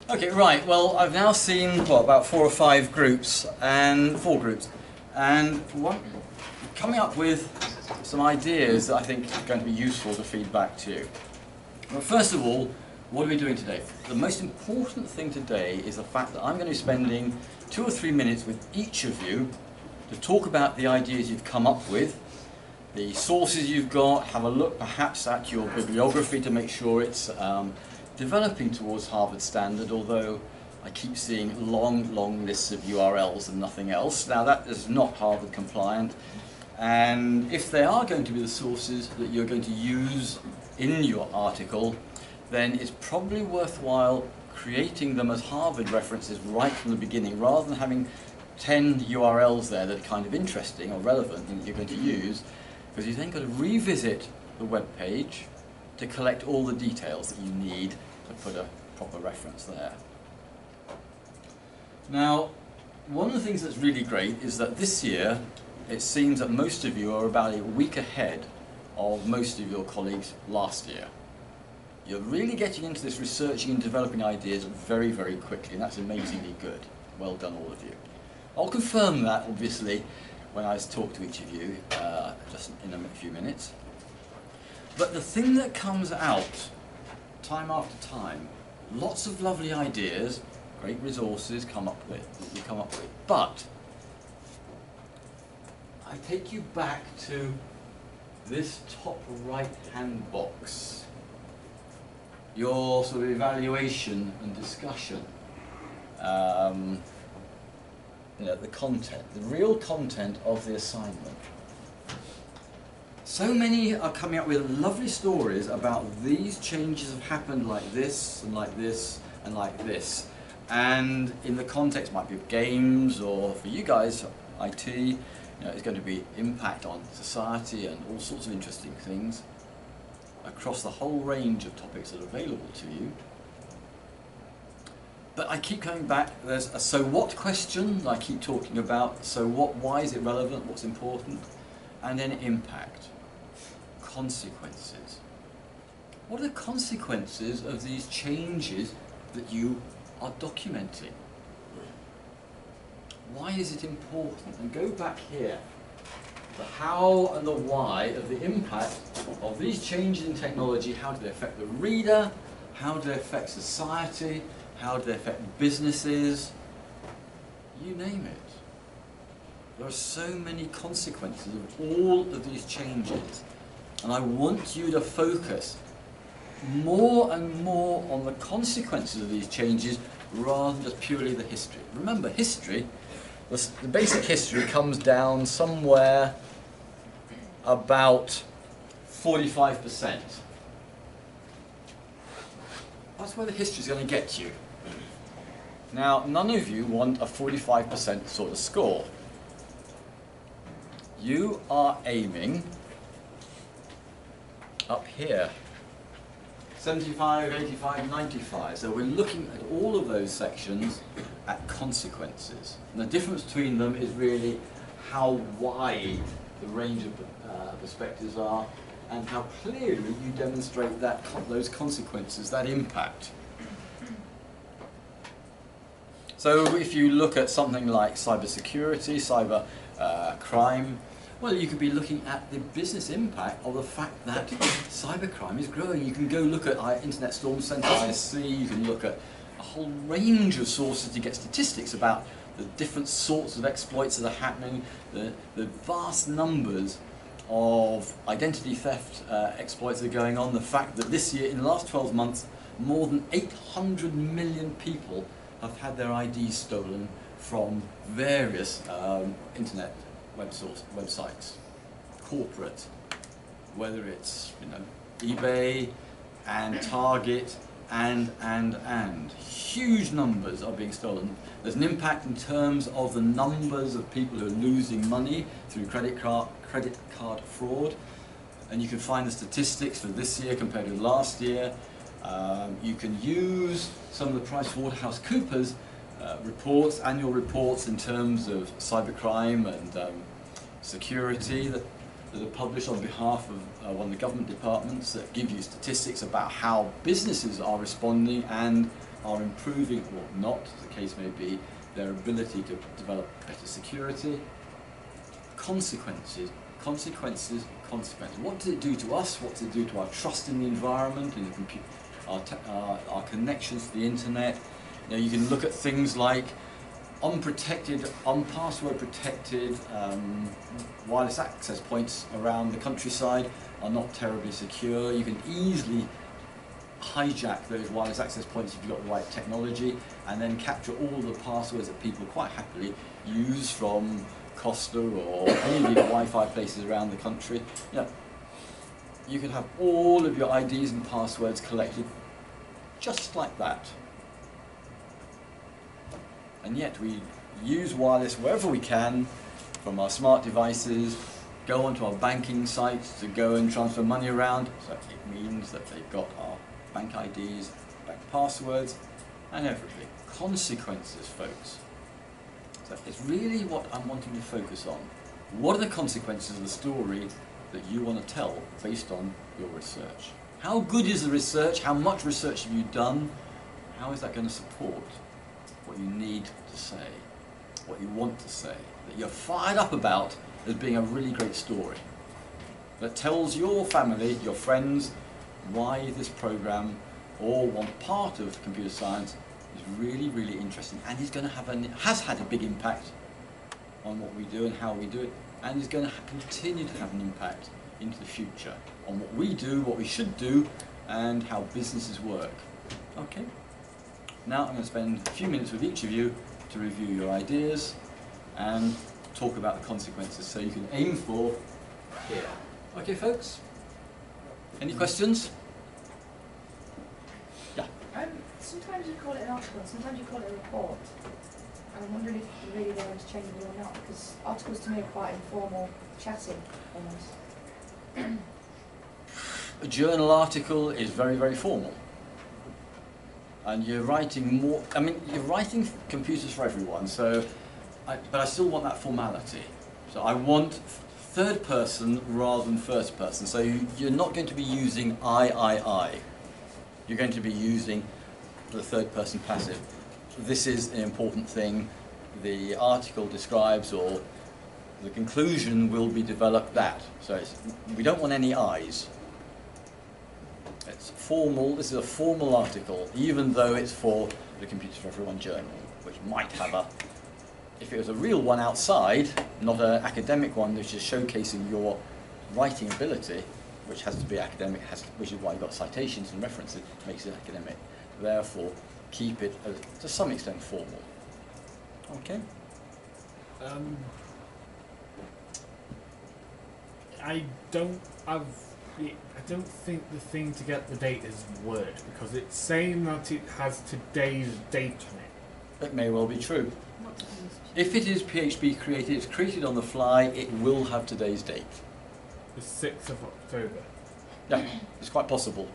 Okay, right. Well, I've now seen about 4 groups, and coming up with some ideas that I think are going to be useful to feed back to you. Well, first of all, what are we doing today? The most important thing today is the fact that I'm going to be spending 2 or 3 minutes with each of you to talk about the ideas you've come up with, the sources you've got, have a look perhaps at your bibliography to make sure it's developing towards Harvard standard, although I keep seeing long lists of URLs and nothing else. Now that is not Harvard compliant, and if they are going to be the sources that you're going to use in your article, then it's probably worthwhile creating them as Harvard references right from the beginning, rather than having 10 URLs there that are kind of interesting or relevant and that you're going to use, because you've then got to revisit the web page to collect all the details that you need to put a proper reference there. Now, one of the things that's really great is that this year it seems that most of you are about a week ahead of most of your colleagues last year. You're really getting into this researching and developing ideas very quickly, and that's amazingly good. Well done, all of you. I'll confirm that, obviously, when I talk to each of you just in a few minutes. But the thing that comes out time after time, lots of lovely ideas, great resources you come up with. But I take you back to this top right-hand box, your sort of evaluation and discussion. The content, the real content of the assignment. So many are coming up with lovely stories about these changes have happened like this and like this and like this. And in the context might be of games, or for you guys, IT, it's going to be impact on society and all sorts of interesting things across the whole range of topics that are available to you. But I keep coming back, there's a so what question that I keep talking about. So what, why is it relevant, what's important? And then impact, consequences. What are the consequences of these changes that you are documenting? Why is it important? And go back here. The how and the why of the impact of these changes in technology. How do they affect the reader? How do they affect society? How do they affect businesses? You name it. There are so many consequences of all of these changes. And I want you to focus more and more on the consequences of these changes rather than just purely the history. Remember, history, the basic history comes down somewhere about 45%. That's where the history is going to get you. Now, none of you want a 45% sort of score. You are aiming up here. 75, 85, 95. So we're looking at all of those sections at consequences. And the difference between them is really how wide the range of perspectives are and how clearly you demonstrate those consequences, that impact. So if you look at something like cybersecurity, cyber crime, well, you could be looking at the business impact of the fact that cybercrime is growing. You can go look at Internet Storm Center, ISC, you can look at a whole range of sources to get statistics about the different sorts of exploits that are happening, the vast numbers of identity theft exploits that are going on, the fact that this year, in the last 12 months, more than 800 million people have had their IDs stolen from various internet websites, corporate, whether it's eBay and Target and huge numbers are being stolen. There's an impact in terms of the numbers of people who are losing money through credit card fraud, and you can find the statistics for this year compared to last year. You can use some of the PricewaterhouseCoopers reports, annual reports in terms of cybercrime and security that are published on behalf of one of the government departments that give you statistics about how businesses are responding and are improving or not, as the case may be, their ability to develop better security. Consequences, consequences, consequences. What does it do to us? What does it do to our trust in the environment, in the our connections to the internet? You know, you can look at things like unprotected, unpassword protected wireless access points around the countryside are not terribly secure. You can easily hijack those wireless access points if you've got the right technology, and then capture all the passwords that people quite happily use from Costa or any of the Wi-Fi places around the country. You know, you could have all of your IDs and passwords collected just like that. And yet we use wireless wherever we can, from our smart devices, go onto our banking sites to go and transfer money around. So it means that they've got our bank IDs, bank passwords, and everything. Consequences, folks. So it's really what I'm wanting to focus on. What are the consequences of the story that you want to tell based on your research? How good is the research? How much research have you done? How is that going to support what you need to say, what you want to say, that you're fired up about as being a really great story, that tells your family, your friends, why this program or one part of computer science is really, really interesting, and is going to have has had a big impact on what we do and how we do it, and is going to continue to have an impact into the future on what we do, what we should do, and how businesses work. Okay? Now I'm going to spend a few minutes with each of you to review your ideas and talk about the consequences so you can aim for here. Okay, folks? Any questions? Yeah. Sometimes you call it an article, sometimes you call it a report. And I'm wondering if really they're interchangeable or not, because articles to me are quite informal, chatting almost. A journal article is very, very formal. And you're writing more, I mean, you're writing computers for everyone, so, but I still want that formality. So I want third person rather than first person. So you're not going to be using I. You're going to be using the third person passive. This is an important thing. The article describes, or the conclusion will be developed that. So we don't want any I's. It's formal, this is a formal article, even though it's for the Computers for Everyone journal, which might have a, if it was a real one outside, not an academic one which is showcasing your writing ability, which has to be academic, which is why you've got citations and references, makes it academic. Therefore, keep it, to some extent, formal. Okay? I don't think the thing to get the date is Word, because it's saying that it has today's date on it. That may well be true. If it is PHP created, it's created on the fly, it will have today's date. The 6th of October. Yeah, it's quite possible.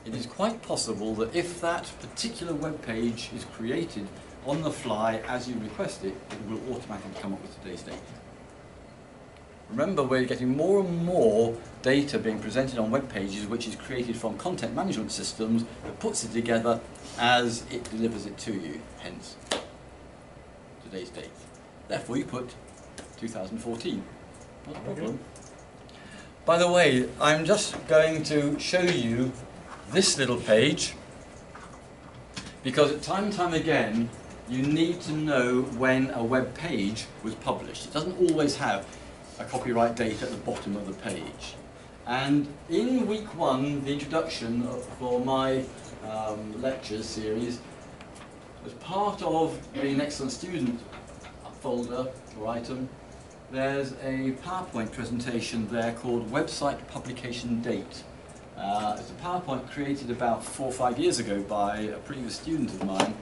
It is quite possible that if that particular web page is created on the fly as you request it, it will automatically come up with today's date. Remember, we're getting more and more data being presented on web pages which is created from content management systems that puts it together as it delivers it to you, hence today's date. Therefore you put 2014, not a problem. By the way, I'm just going to show you this little page, because time and time again you need to know when a web page was published. It doesn't always have a copyright date at the bottom of the page. And in week 1, the introduction for my lectures series, as part of being an excellent student folder or item, there's a PowerPoint presentation there called Website Publication Date. It's a PowerPoint created about 4 or 5 years ago by a previous student of mine,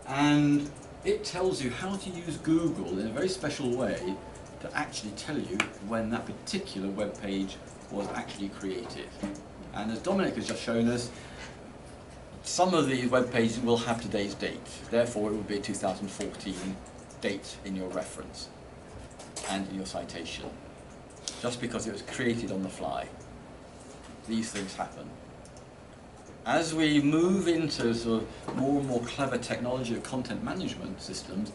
and it tells you how to use Google in a very special way to actually tell you when that particular web page was actually created. And as Dominic has just shown us, some of these web pages will have today's date. Therefore, it will be a 2014 date in your reference and in your citation, just because it was created on the fly. These things happen. as we move into sort of more and more clever technology of content management systems,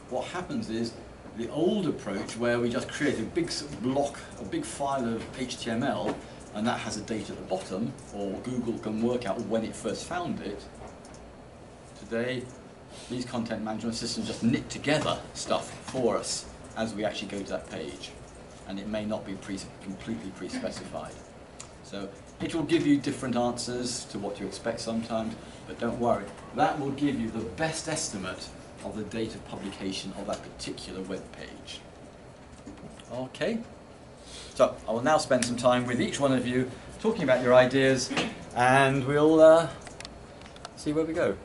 what happens is the old approach where we just create a big block, a big file of HTML, and that has a date at the bottom, or Google can work out when it first found it. Today, these content management systems just knit together stuff for us as we actually go to that page, and it may not be completely pre-specified. So it will give you different answers to what you expect sometimes, but don't worry, that will give you the best estimate of the date of publication of that particular web page. Okay, so I will now spend some time with each one of you talking about your ideas, and we'll see where we go.